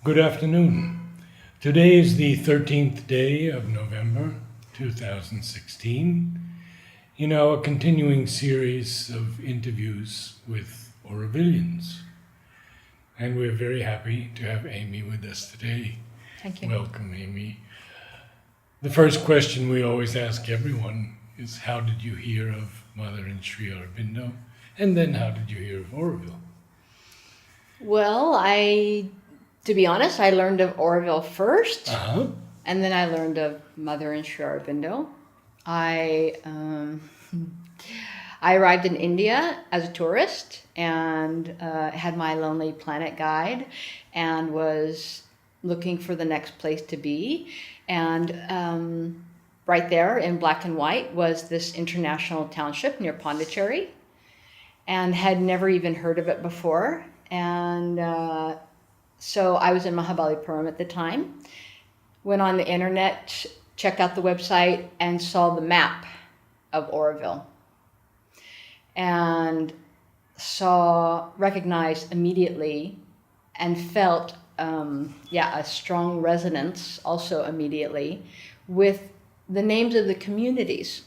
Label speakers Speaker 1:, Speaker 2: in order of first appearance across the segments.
Speaker 1: Good afternoon. Today is the 13th day of November 2016 in our continuing series of interviews with Aurovilians. And we're very happy to have Amy with us today.
Speaker 2: Thank you.
Speaker 1: Welcome, Amy. The first question we always ask everyone is, how did you hear of Mother and Sri Aurobindo? And then how did you hear of Auroville?
Speaker 2: Well, to be honest, I learned of Oroville first,
Speaker 1: Uh-huh.
Speaker 2: and then I learned of Mother and Sri Aurobindo. I I arrived in India as a tourist and had my Lonely Planet guide and was looking for the next place to be. And right there in black and white was this international township near Pondicherry, and had never even heard of it before. And so I was in Mahabalipuram at the time, went on the internet, checked out the website, and saw the map of Oroville. And recognized immediately and felt, a strong resonance also immediately with the names of the communities.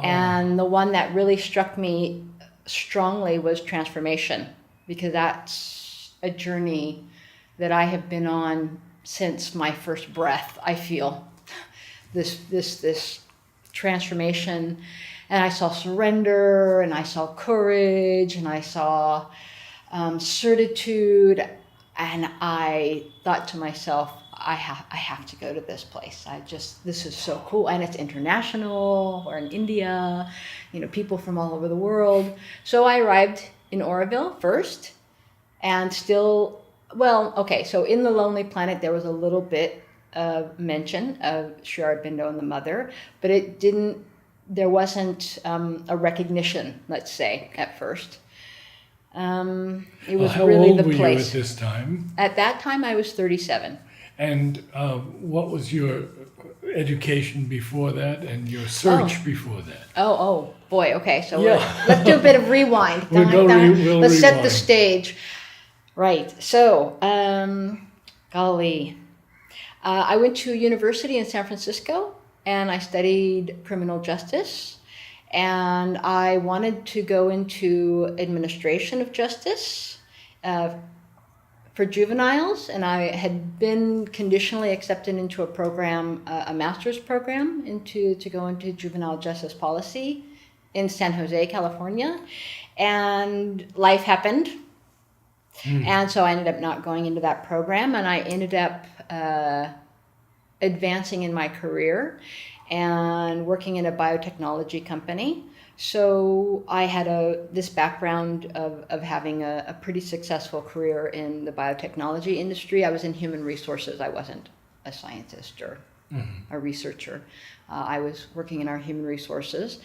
Speaker 2: And the one that really struck me strongly was transformation, because that's a journey that I have been on since my first breath. I feel this transformation, and I saw surrender, and I saw courage, and I saw certitude, and I thought to myself, I have to go to this place. This is so cool, and it's international. We're in India, people from all over the world. So I arrived in Oroville first, and so in the Lonely Planet there was a little bit of mention of Sri Aurobindo and the Mother, but there wasn't a recognition, let's say, at first. It was
Speaker 1: How
Speaker 2: really
Speaker 1: old
Speaker 2: the
Speaker 1: were
Speaker 2: place.
Speaker 1: you at this time?
Speaker 2: At that time I was 37.
Speaker 1: And what was your education before that and your search before that?
Speaker 2: Oh boy. Okay, so
Speaker 1: Yeah.
Speaker 2: let's do a bit of rewind.
Speaker 1: We'll
Speaker 2: Let's set
Speaker 1: rewind.
Speaker 2: the stage. Right. So, I went to university in San Francisco, and I studied criminal justice. And I wanted to go into administration of justice for juveniles, and I had been conditionally accepted into a program, a master's program, to go into juvenile justice policy in San Jose, California. And life happened, and so I ended up not going into that program, and I ended up advancing in my career and working in a biotechnology company. So I had this background of having a pretty successful career in the biotechnology industry. I was in human resources. I wasn't a scientist or a researcher. I was working in our human resources.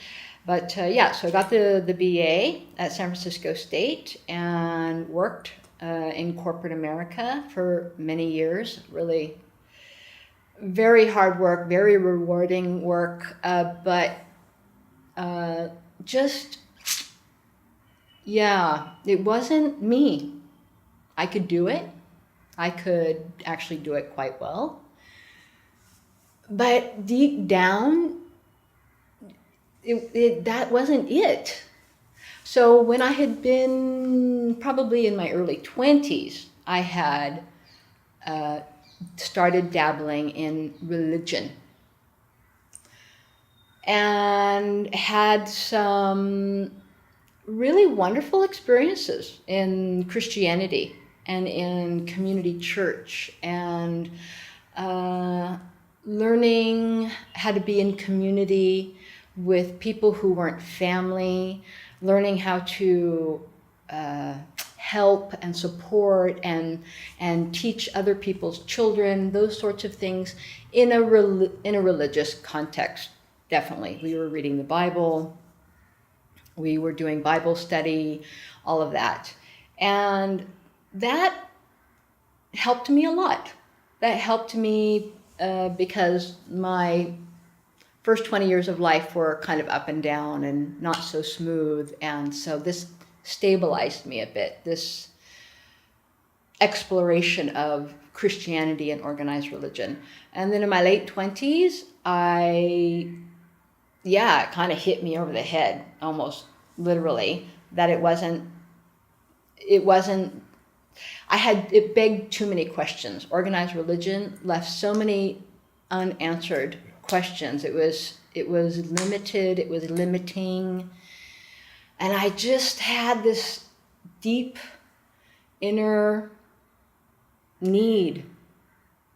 Speaker 2: But so I got the BA at San Francisco State and worked in corporate America for many years. Really very hard work, very rewarding work, but it wasn't me. I could do it. I could actually do it quite well. But deep down, that wasn't it. So when I had been probably in my early 20s, I had started dabbling in religion and had some really wonderful experiences in Christianity and in community church, and learning how to be in community with people who weren't family, learning how to help and support and teach other people's children, those sorts of things in a religious context. Definitely. We were reading the Bible, we were doing Bible study, all of that. And that helped me a lot. That helped me because my first 20 years of life were kind of up and down and not so smooth. And so this stabilized me a bit. This exploration of Christianity and organized religion. And then in my late 20s, it kind of hit me over the head, almost literally, that it wasn't, it begged too many questions. Organized religion left so many unanswered questions. It was limited, it was limiting. And I just had this deep inner need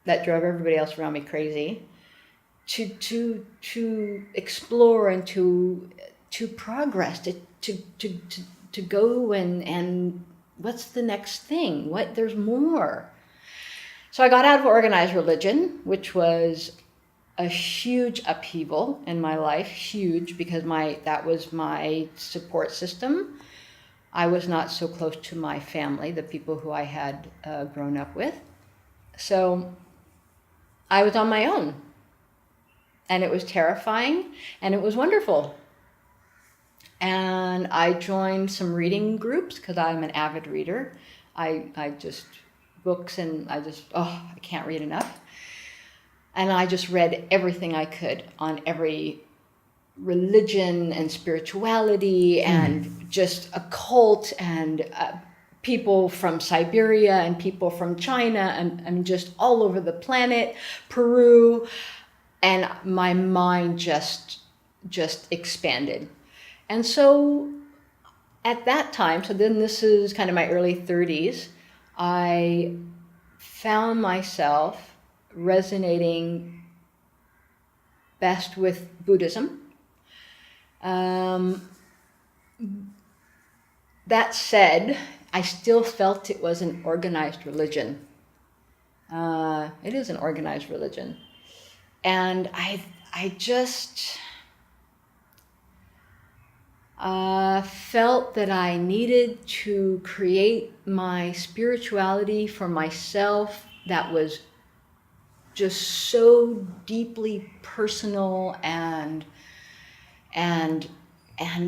Speaker 2: that drove everybody else around me crazy to explore and to progress, to go and what's the next thing? There's more. So I got out of organized religion, which was a huge upheaval in my life, huge, because that was my support system. I was not so close to my family, the people who I had grown up with. So I was on my own. And it was terrifying, and it was wonderful. And I joined some reading groups because I'm an avid reader. I just, books, and I can't read enough. And I just read everything I could on every religion and spirituality and just occult and people from Siberia and people from China and just all over the planet, Peru. And my mind just expanded. And so at that time, so then this is kind of my early 30s, I found myself resonating best with Buddhism. That said, I still felt it was an organized religion. It is an organized religion. And I just felt that I needed to create my spirituality for myself that was just so deeply personal and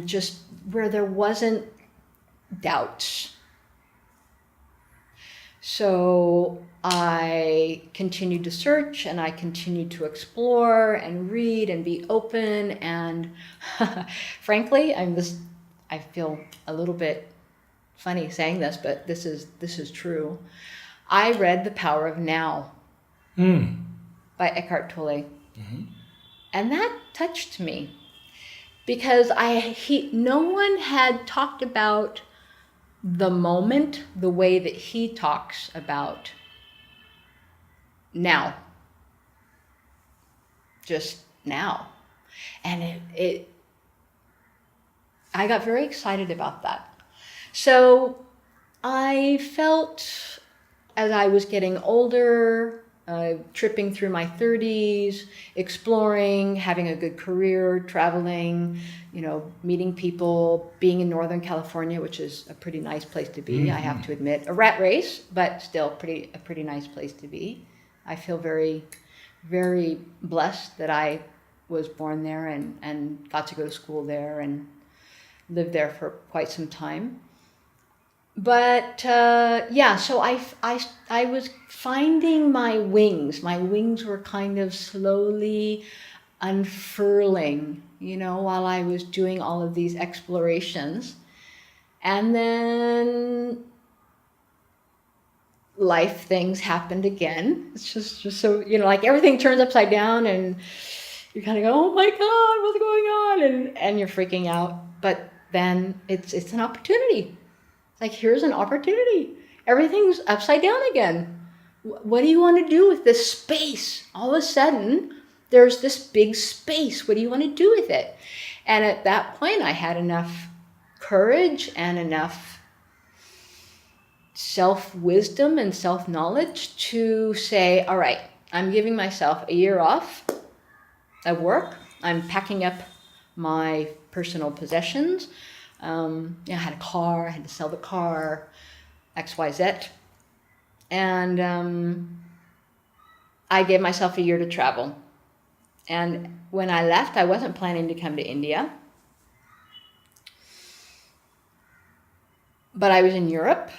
Speaker 2: just where there wasn't doubts. So I continued to search and I continued to explore and read and be open, and frankly, I feel a little bit funny saying this, but this is true. I read The Power of Now by Eckhart Tolle. Mm-hmm. And that touched me because no one had talked about the moment the way that he talks about now. Just now. And I got very excited about that. So I felt as I was getting older, tripping through my 30s, exploring, having a good career, traveling, meeting people, being in Northern California, which is a pretty nice place to be, I have to admit. A rat race, but still a pretty nice place to be. I feel very, very blessed that I was born there and got to go to school there and lived there for quite some time. But so I was finding my wings. My wings were kind of slowly unfurling, while I was doing all of these explorations. And then life things happened again. It's just so, like everything turns upside down and you kind of go, oh my God, what's going on? And you're freaking out. But then it's an opportunity. It's like, here's an opportunity. Everything's upside down again. What do you want to do with this space? All of a sudden, there's this big space. What do you want to do with it? And at that point, I had enough courage and enough self-wisdom and self-knowledge to say, all right, I'm giving myself a year off of work. I'm packing up my personal possessions. I had a car, I had to sell the car, XYZ. And I gave myself a year to travel. And when I left, I wasn't planning to come to India. But I was in Europe.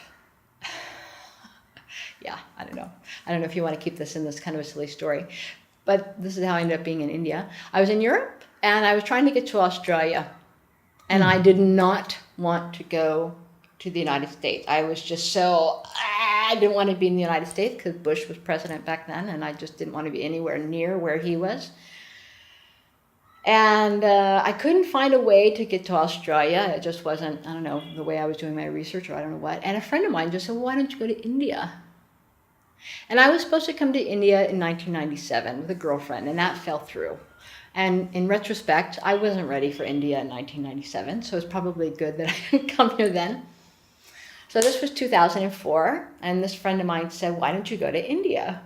Speaker 2: yeah, I don't know. I don't know if you want to keep this in this kind of a silly story, but this is how I ended up being in India. I was in Europe and I was trying to get to Australia, and I did not want to go to the United States. I was just so, I didn't want to be in the United States because Bush was president back then, and I just didn't want to be anywhere near where he was. And I couldn't find a way to get to Australia. It just wasn't, I don't know, the way I was doing my research or I don't know what. And a friend of mine just said, well, why don't you go to India? And I was supposed to come to India in 1997 with a girlfriend, and that fell through. And in retrospect, I wasn't ready for India in 1997, so it's probably good that I didn't come here then. So this was 2004, and this friend of mine said, why don't you go to India?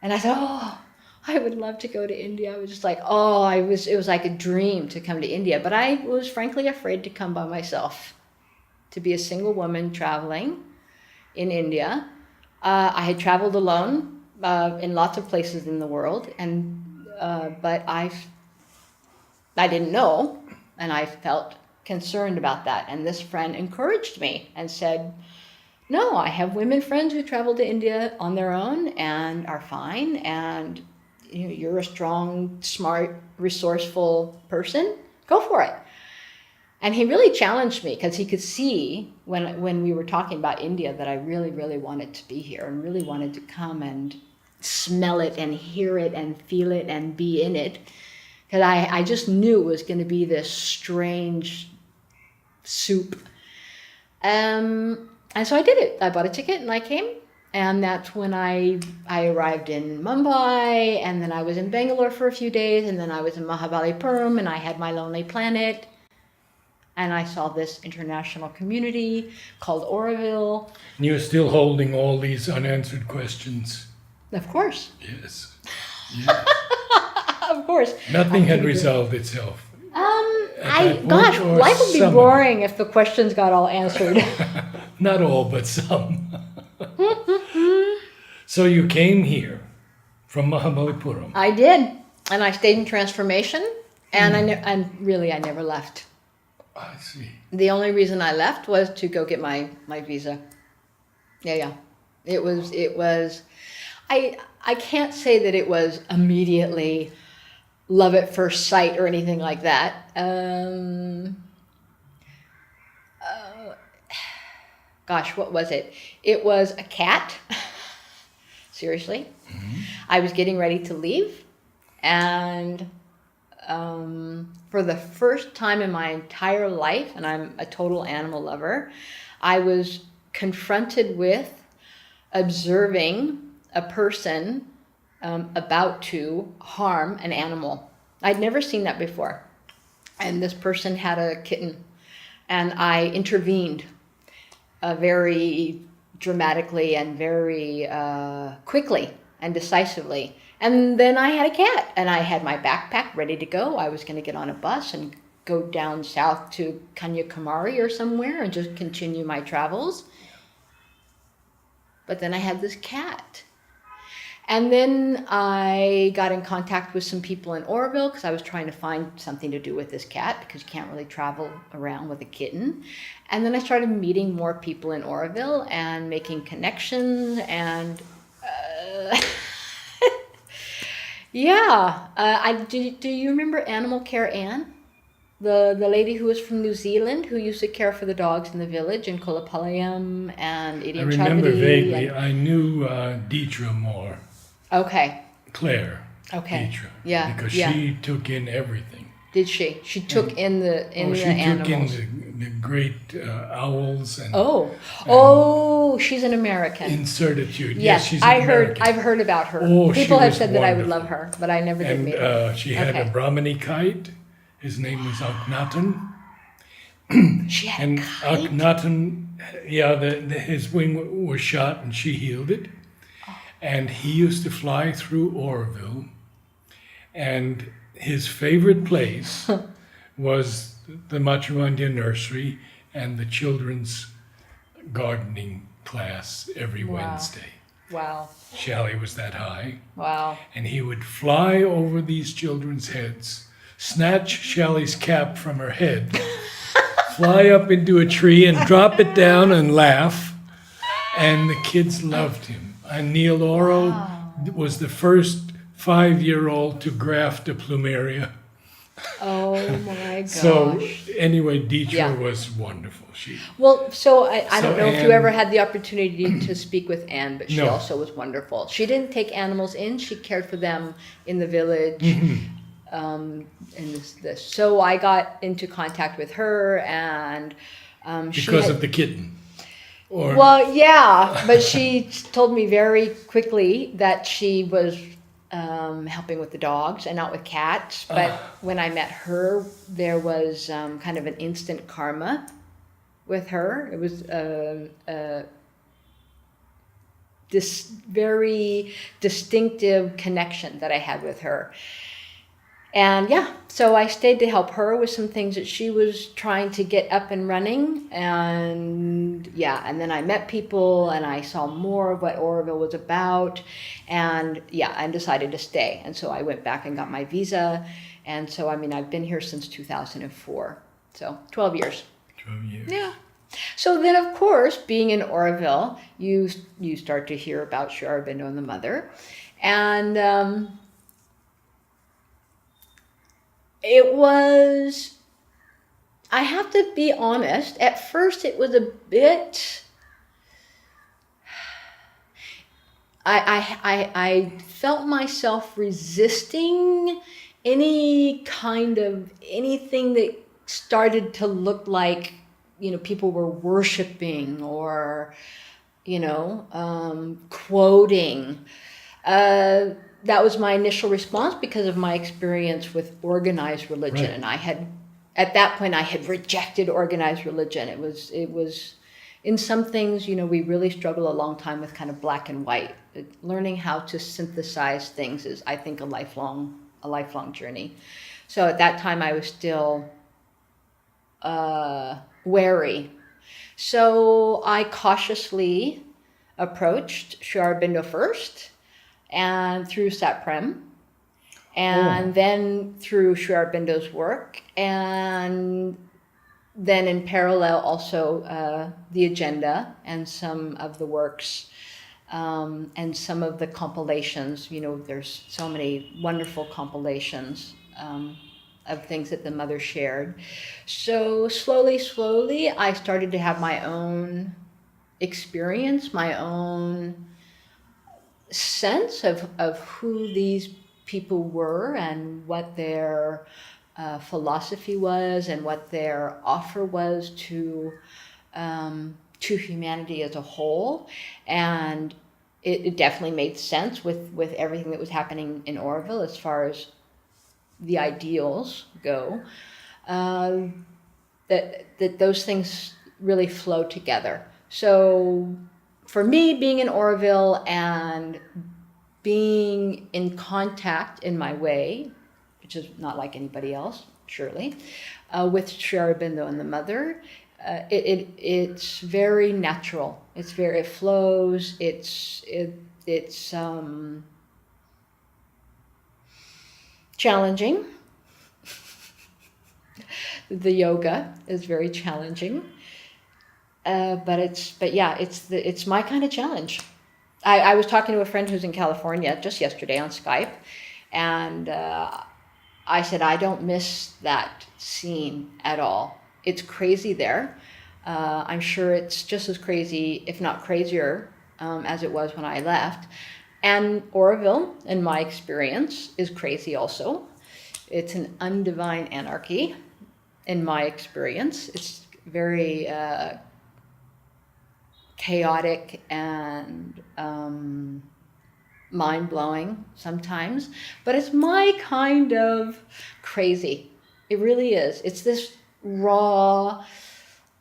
Speaker 2: And I said, oh, I would love to go to India. I was just like, oh, it was like a dream to come to India. But I was frankly afraid to come by myself, to be a single woman traveling in India. I had traveled alone in lots of places in the world, but I didn't know, and I felt concerned about that. And this friend encouraged me and said, no, I have women friends who travel to India on their own and are fine, and you're a strong, smart, resourceful person. Go for it. And he really challenged me because he could see when we were talking about India that I really, really wanted to be here and really wanted to come and smell it and hear it and feel it and be in it. Because I just knew it was going to be this strange soup. And so I did it. I bought a ticket and I came. And that's when I arrived in Mumbai, and then I was in Bangalore for a few days, and then I was in Mahabalipuram, and I had my Lonely Planet. And I saw this international community called Oroville.
Speaker 1: And you're still holding all these unanswered questions.
Speaker 2: Of course.
Speaker 1: Yes. Yes.
Speaker 2: Of course.
Speaker 1: Nothing had resolved itself.
Speaker 2: Gosh, life would be boring if the questions got all answered.
Speaker 1: Not all, but some. So you came here from Mahabalipuram.
Speaker 2: I did, and I stayed in transformation, and I never left.
Speaker 1: I see.
Speaker 2: The only reason I left was to go get my visa. Yeah. It was. I can't say that it was immediately love at first sight or anything like that. Gosh, what was it? It was a cat. Seriously. Mm-hmm. I was getting ready to leave, and for the first time in my entire life, and I'm a total animal lover, I was confronted with observing a person about to harm an animal. I'd never seen that before. And this person had a kitten, and I intervened very dramatically and very quickly and decisively. And then I had a cat, and I had my backpack ready to go. I was going to get on a bus and go down south to Kanyakumari or somewhere and just continue my travels. But then I had this cat. And then I got in contact with some people in Oroville because I was trying to find something to do with this cat because you can't really travel around with a kitten. And then I started meeting more people in Oroville and making connections and yeah. Do you remember Animal Care Anne? The lady who was from New Zealand who used to care for the dogs in the village in Kolapalayam and Idianchavady.
Speaker 1: I remember vaguely. I knew Deetra more.
Speaker 2: Okay.
Speaker 1: Claire.
Speaker 2: Okay.
Speaker 1: Deetra.
Speaker 2: Yeah.
Speaker 1: Because she took in everything.
Speaker 2: Did she? She took in the animals.
Speaker 1: She took in the great owls and.
Speaker 2: She's an American.
Speaker 1: In certitude.
Speaker 2: Yes,
Speaker 1: she's an American.
Speaker 2: I've heard about her.
Speaker 1: Oh,
Speaker 2: people have said
Speaker 1: wonderful.
Speaker 2: that I would love her, but I never did meet her.
Speaker 1: She had a Brahmini kite. His name was Akhenaten.
Speaker 2: She had
Speaker 1: and
Speaker 2: a kite?
Speaker 1: Akhenaten, his wing was shot and she healed it. Oh. And he used to fly through Oroville. And his favorite place was the Matrimondia nursery and the children's gardening class every Wednesday.
Speaker 2: Wow.
Speaker 1: Shally was that high.
Speaker 2: Wow.
Speaker 1: And he would fly over these children's heads, snatch Shally's cap from her head, fly up into a tree and drop it down and laugh, and the kids loved him. And Neil Oro
Speaker 2: Wow.
Speaker 1: was the first 5-year-old to graft a plumeria.
Speaker 2: Oh my gosh.
Speaker 1: So anyway, Dietra
Speaker 2: Yeah.
Speaker 1: was wonderful. She
Speaker 2: Well, so I
Speaker 1: So
Speaker 2: don't know if you
Speaker 1: Anne-
Speaker 2: ever had the opportunity to speak with Anne, but she
Speaker 1: No.
Speaker 2: also was wonderful. She didn't take animals in; she cared for them in the village. And this. So I got into contact with her, and she
Speaker 1: because
Speaker 2: had,
Speaker 1: of the kitten. Or
Speaker 2: well, yeah, but she told me very quickly that she was helping with the dogs and not with cats. But when I met her, there was kind of an instant karma with her. It was this very distinctive connection that I had with her. And yeah, so I stayed to help her with some things that she was trying to get up and running. And yeah, and then I met people and I saw more of what Oroville was about. And yeah, I decided to stay. And so I went back and got my visa. And so, I mean, I've been here since 2004. So 12 years.
Speaker 1: 12 years.
Speaker 2: Yeah. So then, of course, being in Oroville, you start to hear about Sri Aurobindo and the mother. And it was, I have to be honest, at first it was a bit, I felt myself resisting any kind of, anything that started to look like, people were worshiping or, quoting. That was my initial response because of my experience with organized religion.
Speaker 1: Right.
Speaker 2: And at that point, I had rejected organized religion. It was, in some things, we really struggle a long time with kind of black and white. Learning how to synthesize things is, I think, a lifelong journey. So at that time, I was still wary. So I cautiously approached Sri Aurobindo first, and through Satprem, and then through Sri Aurobindo's work, and then in parallel also the agenda and some of the works and some of the compilations. There's so many wonderful compilations of things that the mother shared. So slowly, I started to have my own experience, my own sense of who these people were and what their philosophy was and what their offer was to humanity as a whole. And it definitely made sense with everything that was happening in Oroville as far as the ideals go, that those things really flow together. So for me, being in Oroville and being in contact in my way, which is not like anybody else, surely, with Sri Aurobindo and the mother, it's very natural. It flows. It's challenging. The yoga is very challenging. But yeah, it's my kind of challenge. I was talking to a friend who's in California just yesterday on Skype, and I said, I don't miss that scene at all. It's crazy there. I'm sure it's just as crazy, if not crazier, as it was when I left. And Oroville, in my experience, is crazy also. It's an undivine anarchy, in my experience. It's very chaotic and mind-blowing sometimes, but it's my kind of crazy. It really is. It's this raw,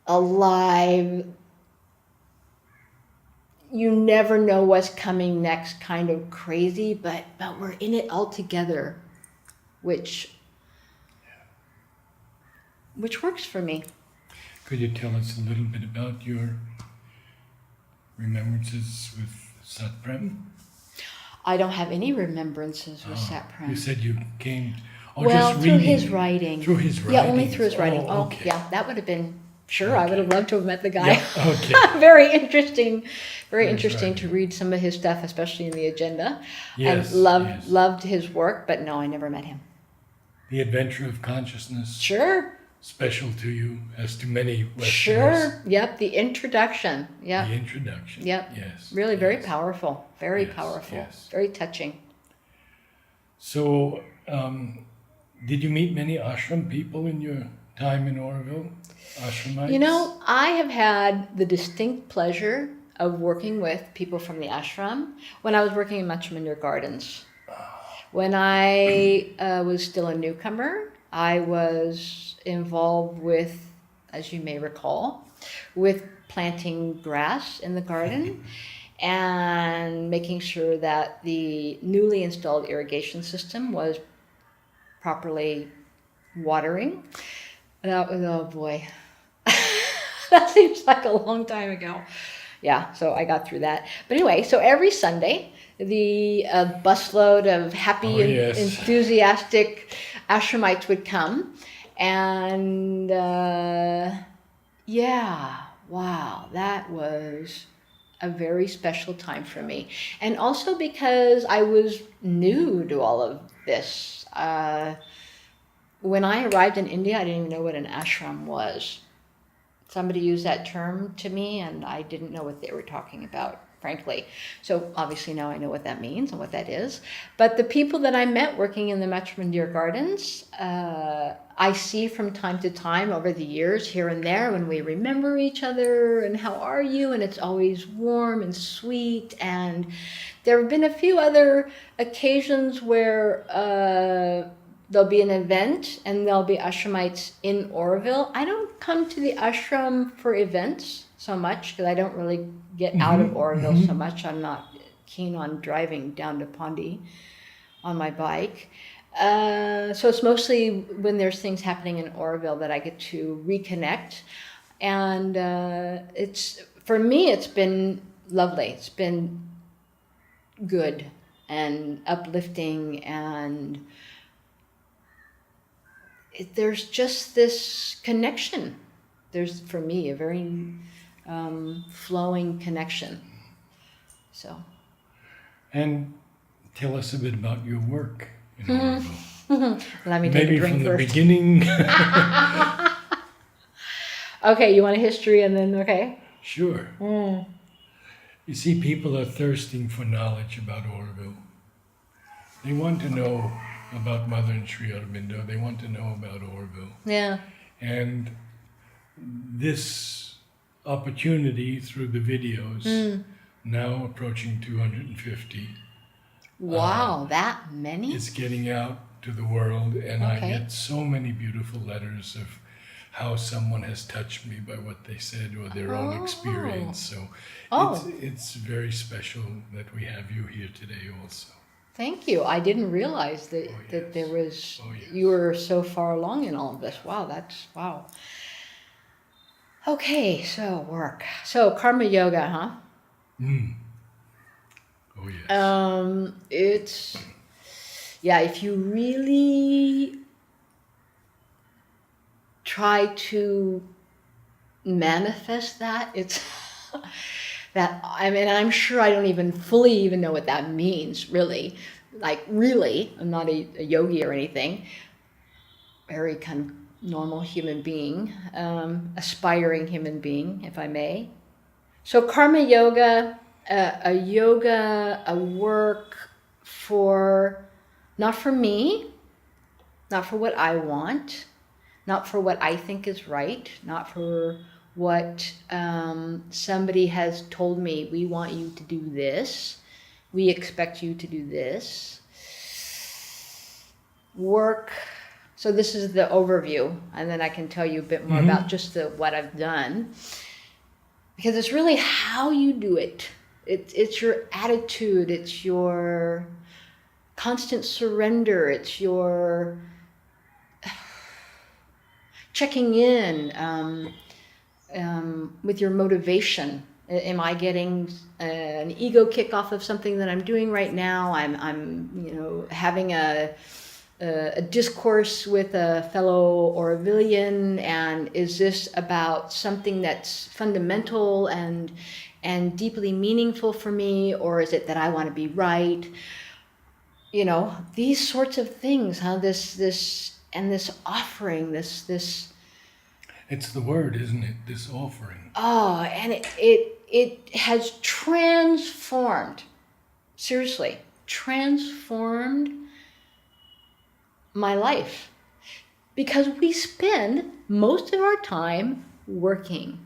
Speaker 2: alive, you never know what's coming next kind of crazy, but we're in it all together, which works for me.
Speaker 1: Could you tell us a little bit about your remembrances with Satprem?
Speaker 2: I don't have any remembrances with Satprem.
Speaker 1: You said you came.
Speaker 2: Well,
Speaker 1: just
Speaker 2: through
Speaker 1: reading.
Speaker 2: his writing.
Speaker 1: Through his writing.
Speaker 2: Yeah, only through his writing.
Speaker 1: Okay.
Speaker 2: Yeah, that would have been Sure, I would have loved to have met the guy.
Speaker 1: Yeah, okay.
Speaker 2: Very interesting, very
Speaker 1: That's
Speaker 2: interesting
Speaker 1: right.
Speaker 2: to read some of his stuff, especially in the agenda.
Speaker 1: Yes,
Speaker 2: And
Speaker 1: yes.
Speaker 2: loved his work, but no, I never met him.
Speaker 1: The Adventure of Consciousness,
Speaker 2: Sure,
Speaker 1: special to you, as to many Westerners.
Speaker 2: sure. Yep, the introduction. Yep,
Speaker 1: The introduction.
Speaker 2: yep.
Speaker 1: Yes.
Speaker 2: Really very
Speaker 1: yes.
Speaker 2: powerful. Very
Speaker 1: Yes,
Speaker 2: powerful.
Speaker 1: yes.
Speaker 2: Very touching.
Speaker 1: So, did you meet many ashram people in your time in Oroville? Ashramites?
Speaker 2: You know, I have had the distinct pleasure of working with people from the ashram when I was working in Matchamandir Gardens. When I was still a newcomer, I was involved with, as you may recall, with planting grass in the garden and making sure that the newly installed irrigation system was properly watering. That was, oh boy, that seems like a long time ago. Yeah, so I got through that. But anyway, so every Sunday, the busload of happy
Speaker 1: Oh,
Speaker 2: and
Speaker 1: yes.
Speaker 2: enthusiastic ashramites would come. And yeah, wow, that was a very special time for me. And also because I was new to all of this. When I arrived in India, I didn't even know what an ashram was. Somebody used that term to me, and I didn't know what they were talking about, frankly. So obviously now I know what that means and what that is. But the people that I met working in the Matchamandir Gardens, I see from time to time over the years here and there when we remember each other and how are you? And it's always warm and sweet. And there have been a few other occasions where there'll be an event and there'll be ashramites in Oroville. I don't come to the ashram for events so much because I don't really get out of Oroville so much. I'm not keen on driving down to Pondy on my bike. So it's mostly when there's things happening in Oroville that I get to reconnect. And for me, it's been lovely. It's been good and uplifting, and there's just this connection. There's, for me, a very flowing connection. So.
Speaker 1: And tell us a bit about your work in Oroville.
Speaker 2: Let me take
Speaker 1: Maybe
Speaker 2: a drink
Speaker 1: from the
Speaker 2: first.
Speaker 1: beginning.
Speaker 2: Okay, you want a history and then, okay.
Speaker 1: Sure. You see, people are thirsting for knowledge about Oroville. They want to know about Mother and Sri Aurobindo. They want to know about Oroville.
Speaker 2: Yeah.
Speaker 1: And this opportunity through the videos, now approaching 250,
Speaker 2: Wow, that many?
Speaker 1: is getting out to the world. And I
Speaker 2: Okay.
Speaker 1: get so many beautiful letters of how someone has touched me by what they said or their own experience. So it's very special that we have you here today also.
Speaker 2: Thank you. I didn't realize that, that there was, you were so far along in all of this. Wow, wow. Okay, so work. So karma yoga, huh?
Speaker 1: Oh, yes.
Speaker 2: It's, yeah, if you really try to manifest that, it's that, I mean, I'm sure I don't even fully even know what that means, really. Like, really, I'm not a yogi or anything. Very kind of normal human being, aspiring human being, if I may. So karma yoga, a work for, not for me, not for what I want, not for what I think is right, not for what somebody has told me, we want you to do this, we expect you to do this. Work, so this is the overview, and then I can tell you a bit more about just what I've done. Because it's really how you do it. It's your attitude, it's your constant surrender, it's your checking in with your motivation. Am I getting an ego kick off of something that I'm doing right now? I'm having a a discourse with a fellow Orwellian, and is this about something that's fundamental and deeply meaningful for me, or is it that I want to be right? You know, these sorts of things, huh? This offering, this.
Speaker 1: It's the word, isn't it? This offering.
Speaker 2: Oh, and it has transformed, seriously, transformed my life. Because we spend most of our time working.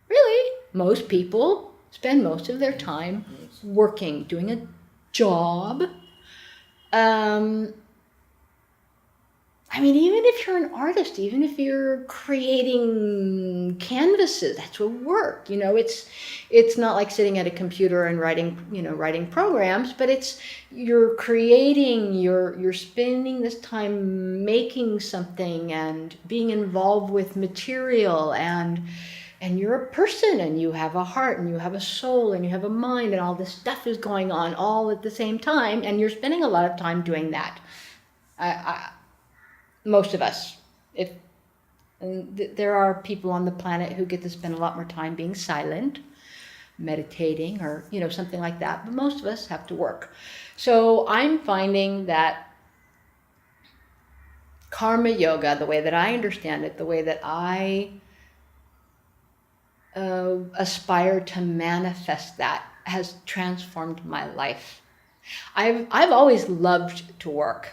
Speaker 2: Really, most people spend most of their time working, doing a job. I mean, even if you're an artist, even if you're creating canvases, that's what work. You know, it's not like sitting at a computer and writing programs, but it's you're creating, you're spending this time making something and being involved with material, and you're a person, and you have a heart, and you have a soul, and you have a mind, and all this stuff is going on all at the same time, and you're spending a lot of time doing that. Most of us, there are people on the planet who get to spend a lot more time being silent, meditating, or something like that, but most of us have to work. So I'm finding that karma yoga, the way that I understand it, the way that I aspire to manifest that, has transformed my life. I've always loved to work.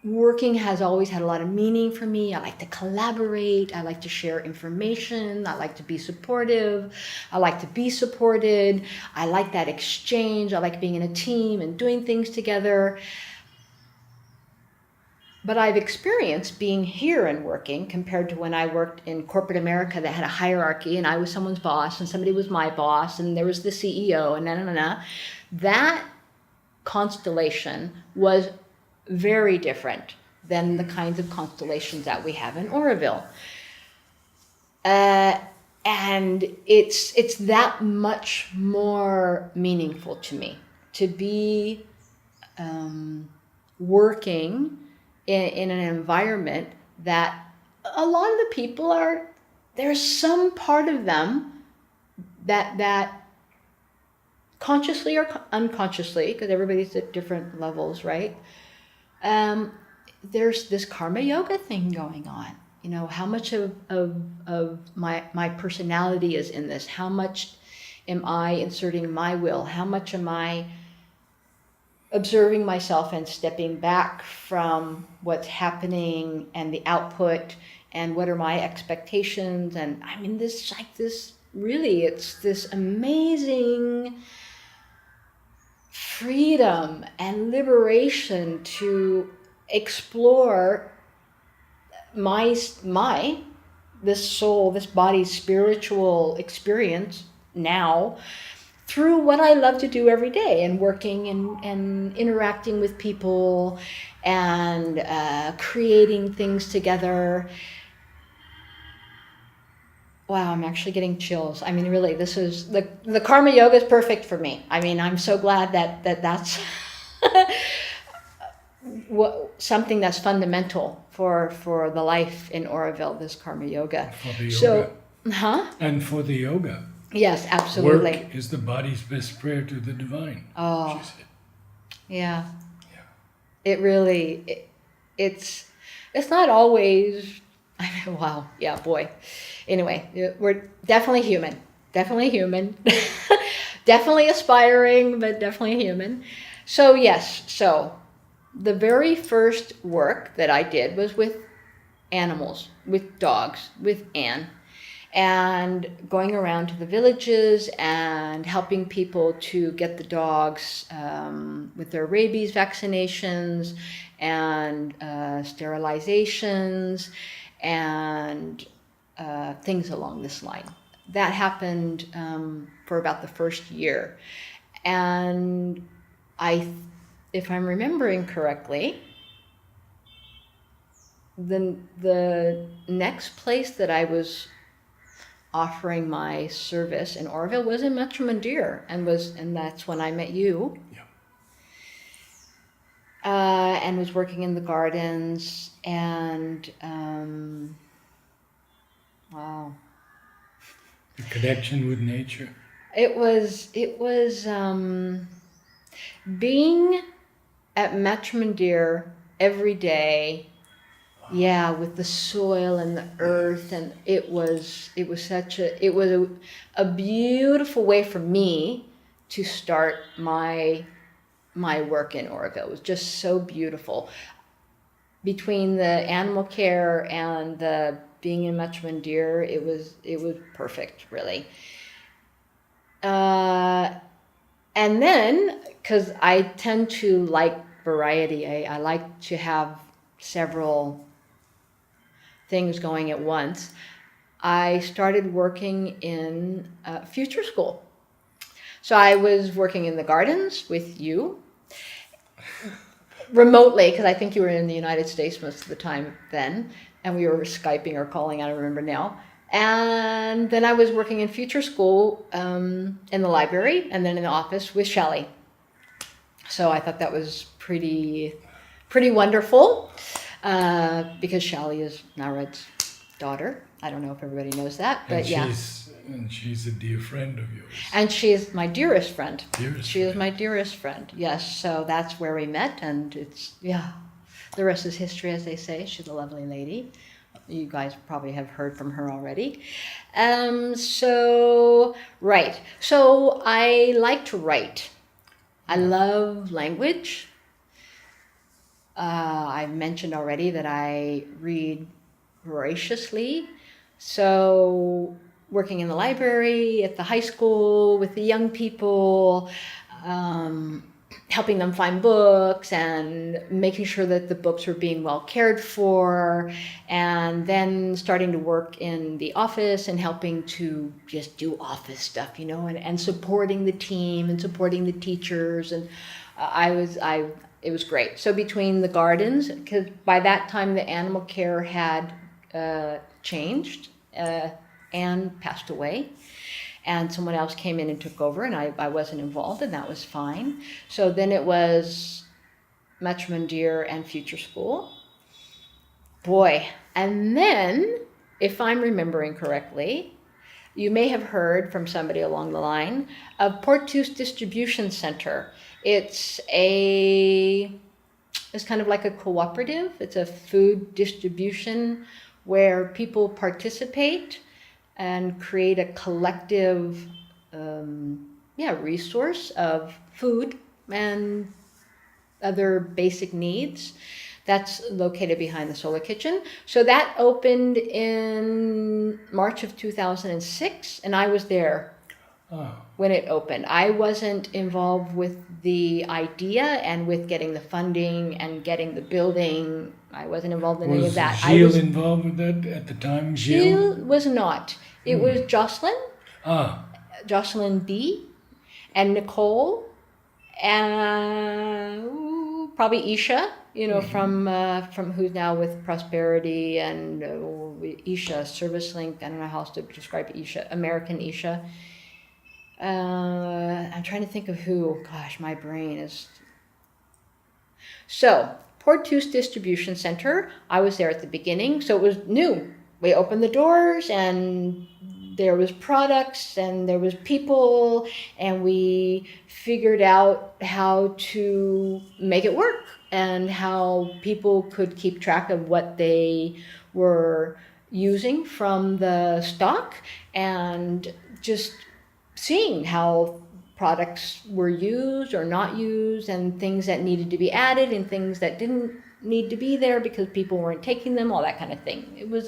Speaker 2: Working has always had a lot of meaning for me. I like to collaborate. I like to share information. I like to be supportive. I like to be supported. I like that exchange. I like being in a team and doing things together. But I've experienced being here and working compared to when I worked in corporate America that had a hierarchy, and I was someone's boss and somebody was my boss and there was the CEO and That constellation was very different than the kinds of constellations that we have in Oroville. And it's that much more meaningful to me to be working in an environment that a lot of the people there's some part of them that consciously or unconsciously, because everybody's at different levels, right? There's this karma yoga thing going on. How much of my personality is in this? How much am I inserting my will? How much am I observing myself and stepping back from what's happening and the output, and what are my expectations? And I mean, it's this amazing freedom and liberation to explore this soul, this body's spiritual experience now through what I love to do every day, and working and interacting with people and creating things together. Wow, I'm actually getting chills. I mean, really, this is the karma yoga is perfect for me. I mean, I'm so glad that's something that's fundamental for the life in Oroville, this karma yoga.
Speaker 1: For the yoga.
Speaker 2: So,
Speaker 1: And for the yoga.
Speaker 2: Yes, absolutely.
Speaker 1: Work is the body's best prayer to the divine.
Speaker 2: Oh,
Speaker 1: She said.
Speaker 2: yeah.
Speaker 1: Yeah.
Speaker 2: It really, it's not always. I mean, wow, yeah, boy. Anyway, we're definitely human. Definitely human. Definitely aspiring, but definitely human. So yes, the very first work that I did was with animals, with dogs, with Anne, and going around to the villages and helping people to get the dogs with their rabies vaccinations and sterilizations and things along this line. That happened for about the first year. And if I'm remembering correctly, the next place that I was offering my service in Orville was in Metro Mandir, and that's when I met you.
Speaker 1: Yeah.
Speaker 2: And was working in the gardens, and wow,
Speaker 1: The connection with nature.
Speaker 2: it was being at Metro Mandir every day. Yeah, with the soil and the earth, and it was a beautiful way for me to start my work in Oroville. It was just so beautiful. Between the animal care and the being in Metro Mandir, it was perfect, really. And then, because I tend to like variety, I like to have several things going at once. I started working in future school. So I was working in the gardens with you, remotely, because I think you were in the United States most of the time then, and we were Skyping or calling, I don't remember now. And then I was working in future school in the library, and then in the office with Shelley. So I thought that was pretty wonderful, because Shelley is Nared's daughter. I don't know if everybody knows that, but yeah.
Speaker 1: And she's a dear friend of yours.
Speaker 2: And she is my dearest friend.
Speaker 1: She
Speaker 2: is my dearest friend, yes. So that's where we met, and it's, yeah, the rest is history, as they say. She's a lovely lady. You guys probably have heard from her already. So I like to write. I love language. I've mentioned already that I read voraciously. So working in the library, at the high school, with the young people, helping them find books and making sure that the books were being well cared for, and then starting to work in the office and helping to just do office stuff, and supporting the team and supporting the teachers. And it was great. So between the gardens, because by that time the animal care had changed, Anne passed away, and someone else came in and took over, and I wasn't involved, and that was fine. So then it was Metro Mandir and Future School. Boy, and then, if I'm remembering correctly, you may have heard from somebody along the line of Portus Distribution Center. It's kind of like a cooperative. It's a food distribution where people participate and create a collective resource of food and other basic needs. That's located behind the Solar Kitchen. So that opened in March of 2006, and I was there when it opened. I wasn't involved with the idea and with getting the funding and getting the building. I wasn't involved in any of that.
Speaker 1: Was Gilles involved with that at the time?
Speaker 2: Gilles was not. It was Jocelyn. Jocelyn D. and Nicole and probably Isha, from who's now with Prosperity, and Isha, Service Link. I don't know how else to describe Isha, American Isha. I'm trying to think of who. Gosh, my brain is... So, Portus Distribution Center, I was there at the beginning, so it was new. We opened the doors, and there was products, and there was people, and we figured out how to make it work, and how people could keep track of what they were using from the stock, and just seeing how products were used or not used, and things that needed to be added and things that didn't need to be there because people weren't taking them, all that kind of thing. It was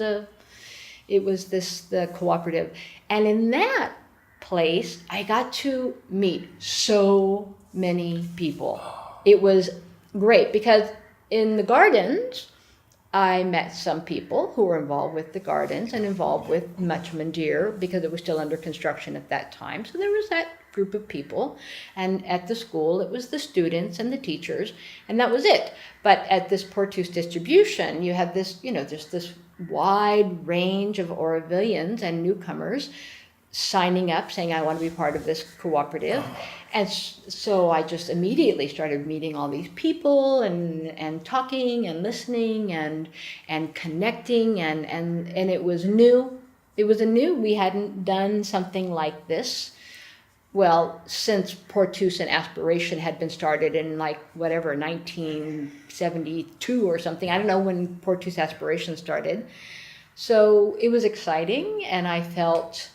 Speaker 2: the cooperative. And in that place, I got to meet so many people. It was great because in the gardens, I met some people who were involved with the gardens and involved with Muchmandir because it was still under construction at that time. So there was that group of people. And at the school, it was the students and the teachers, and that was it. But at this Portus distribution, you have this, there's this wide range of Orovilians and newcomers signing up saying, I want to be part of this cooperative. And so I just immediately started meeting all these people and talking and listening and connecting and it was new. It was we hadn't done something like this. Well, since Portus and Aspiration had been started in 1972 or something. I don't know when Portus Aspiration started. So it was exciting, and I felt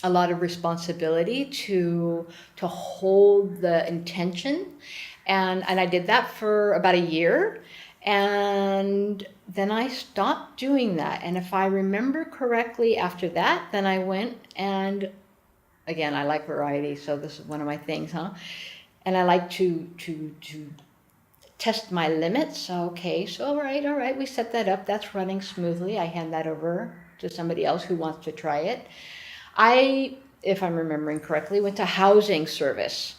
Speaker 2: a lot of responsibility to hold the intention, and I did that for about a year, and then I stopped doing that. And if I remember correctly, after that, then I went and again, I like variety, so this is one of my things, and I like to test my limits. Okay, so all right, we set that up. That's running smoothly. I hand that over to somebody else who wants to try it. I, if I'm remembering correctly, went to housing service.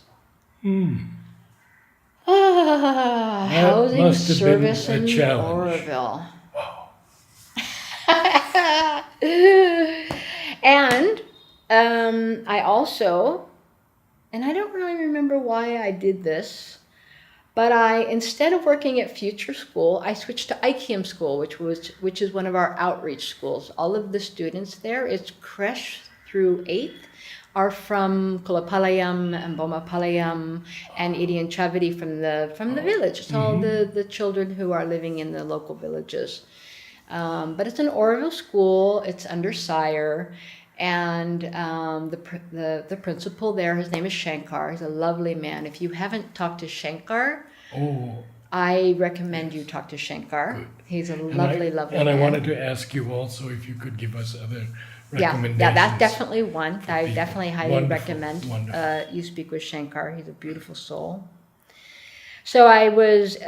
Speaker 2: Housing
Speaker 1: must have
Speaker 2: service
Speaker 1: been a
Speaker 2: in
Speaker 1: challenge.
Speaker 2: Oroville.
Speaker 1: Wow.
Speaker 2: And I also, and I don't really remember why I did this, but instead of working at Future School, I switched to IKEM School, which is one of our outreach schools. All of the students there, it's creche through 8th, are from Kulapalayam and Bomapalayam and Idian Chaviti from the village. It's all the children who are living in the local villages. But it's an Oroville school. It's under Sire. And the principal there, his name is Shankar. He's a lovely man. If you haven't talked to Shankar, I recommend you talk to Shankar. Good. He's a lovely man.
Speaker 1: And I wanted to ask you also if you could give us other recommendations.
Speaker 2: Yeah, that's definitely one. I definitely highly recommend
Speaker 1: Wonderful.
Speaker 2: you speak with Shankar. He's a beautiful soul. So I was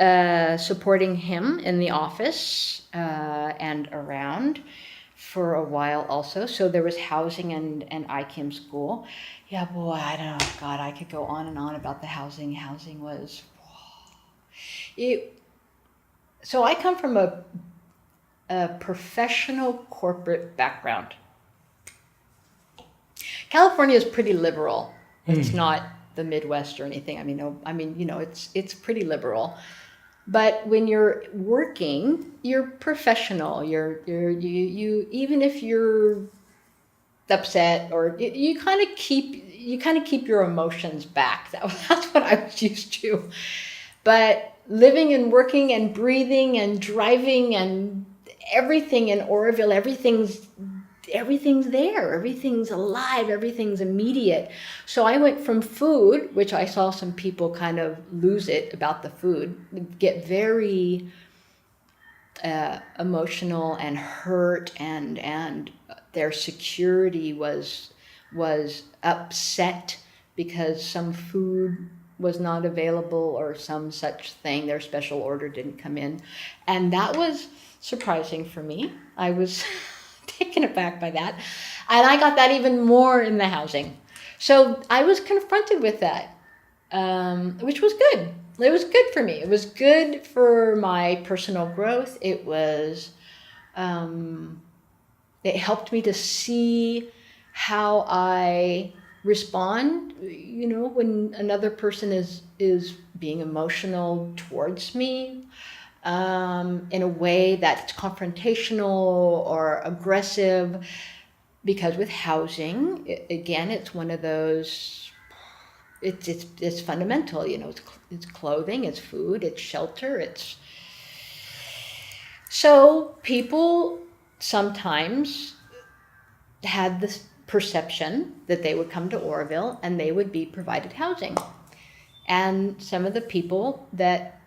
Speaker 2: supporting him in the office and around for a while also. So there was housing and IKIM school. Yeah, boy, I don't know. God, I could go on and on about the housing. Housing was... So I come from a professional corporate background. California is pretty liberal. It's not the Midwest or anything. It's pretty liberal. But when you're working, you're professional. You even if you're upset or you kind of keep your emotions back. That's what I was used to. But living and working and breathing and driving and everything in Oroville, everything's there, everything's alive, everything's immediate. So I went from food, which I saw some people kind of lose it about the food, get very emotional and hurt, and their security was upset because some food was not available or some such thing. Their special order didn't come in. And that was surprising for me. I was taken aback by that. And I got that even more in the housing. So I was confronted with that, which was good. It was good for me. It was good for my personal growth. It was, it helped me to see how I respond, when another person is being emotional towards me, in a way that's confrontational or aggressive. Because with housing, again, it's one of those. It's fundamental. It's clothing, it's food, it's shelter. So people sometimes had this perception that they would come to Oroville and they would be provided housing. And some of the people that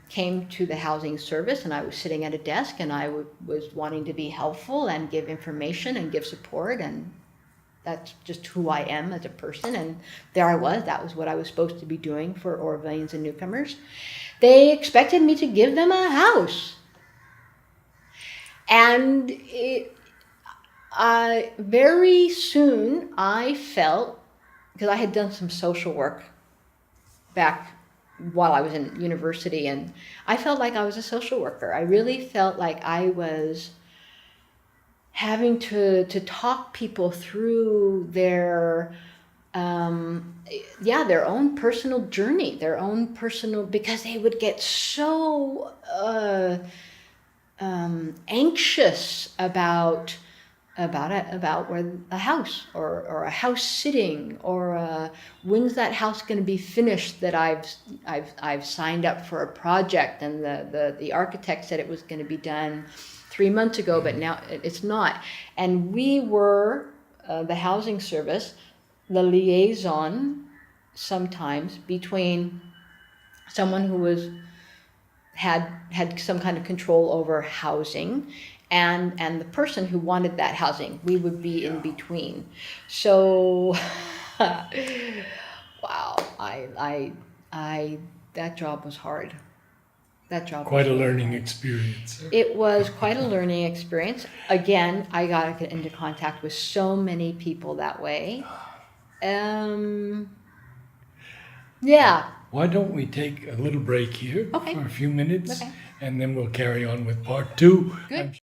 Speaker 2: came to the housing service, and I was sitting at a desk and I was wanting to be helpful and give information and give support, and That's just who I am as a person. And there I was. That was what I was supposed to be doing for Orvalians and newcomers. They expected me to give them a house. And very soon I felt, because I had done some social work back while I was in university, and I felt like I was a social worker. I really felt like I was having to talk people through their their own personal journey, their own personal, because they would get so anxious about where a house or a house sitting, or when's that house going to be finished that I've signed up for a project, and the architect said it was going to be done 3 months ago, but now it's not. And we were the housing service, the liaison sometimes between someone who had some kind of control over housing and the person who wanted that housing. We would be in between. So wow, I that job was hard. That job
Speaker 1: Quite
Speaker 2: was
Speaker 1: a
Speaker 2: really
Speaker 1: learning
Speaker 2: hard.
Speaker 1: experience.
Speaker 2: It was quite a learning experience. Again, I got into contact with so many people that way. Yeah.
Speaker 1: Why don't we take a little break here
Speaker 2: Okay.
Speaker 1: for a few minutes,
Speaker 2: Okay.
Speaker 1: and then we'll carry on with part 2.
Speaker 2: Good.
Speaker 1: I'm